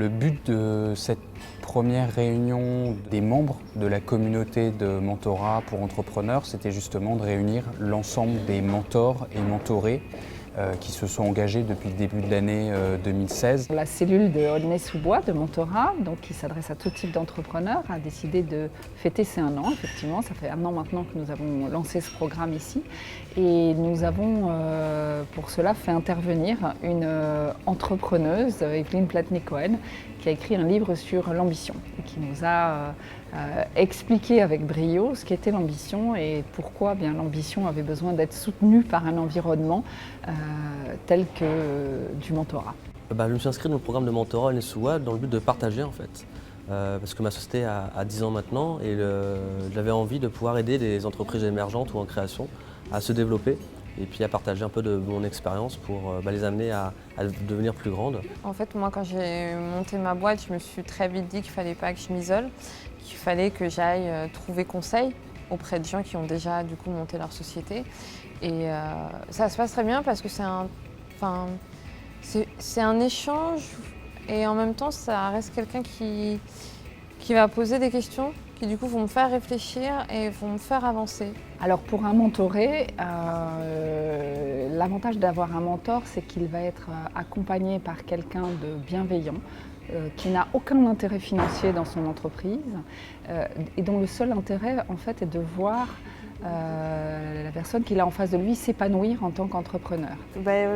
Le but de cette première réunion des membres de la communauté de mentorat pour entrepreneurs, c'était justement de réunir l'ensemble des mentors et mentorés qui se sont engagés depuis le début de l'année 2016. La cellule de Aulnay-sous-Bois de mentorat, donc qui s'adresse à tout type d'entrepreneurs, a décidé de fêter ses 1 an. Effectivement, ça fait 1 an maintenant que nous avons lancé ce programme ici. Et nous avons pour cela fait intervenir une entrepreneuse, Evelyne Platnik-Cohen, qui a écrit un livre sur l'ambition et qui nous a expliqué avec brio ce qu'était l'ambition et pourquoi bien l'ambition avait besoin d'être soutenue par un environnement tel que du mentorat. Je me suis inscrit dans le programme de mentorat Aulnay-sous-Bois dans le but de partager en fait. Parce que ma société a 10 ans maintenant et j'avais envie de pouvoir aider des entreprises émergentes ou en création à se développer et puis à partager un peu de mon expérience pour les amener à devenir plus grandes. En fait, moi, quand j'ai monté ma boîte, je me suis très vite dit qu'il ne fallait pas que je m'isole, qu'il fallait que j'aille trouver conseil auprès de gens qui ont déjà du coup monté leur société. Et ça se passe très bien parce que c'est un échange et en même temps, ça reste quelqu'un qui va poser des questions qui du coup vont me faire réfléchir et vont me faire avancer. Alors pour un mentoré, l'avantage d'avoir un mentor, c'est qu'il va être accompagné par quelqu'un de bienveillant, qui n'a aucun intérêt financier dans son entreprise et dont le seul intérêt en fait est de voir la personne qu'il a en face de lui s'épanouir en tant qu'entrepreneur.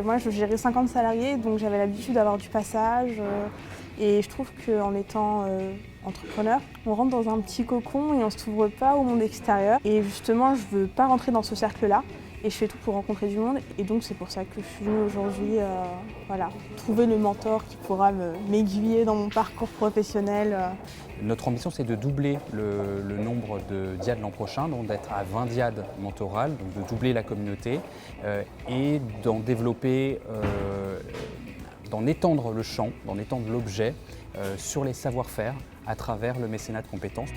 Moi je gérais 50 salariés, donc j'avais l'habitude d'avoir du passage et je trouve qu'en étant entrepreneur, on rentre dans un petit cocon et on ne s'ouvre pas au monde extérieur. Et justement, je ne veux pas rentrer dans ce cercle-là et je fais tout pour rencontrer du monde. Et donc c'est pour ça que je suis venue aujourd'hui trouver le mentor qui pourra m'aiguiller dans mon parcours professionnel. Notre ambition, c'est de doubler le nombre de diades l'an prochain, donc d'être à 20 diades mentorales, donc de doubler la communauté et d'en développer, d'en étendre le champ, d'en étendre l'objet sur les savoir-faire à travers le mécénat de compétences.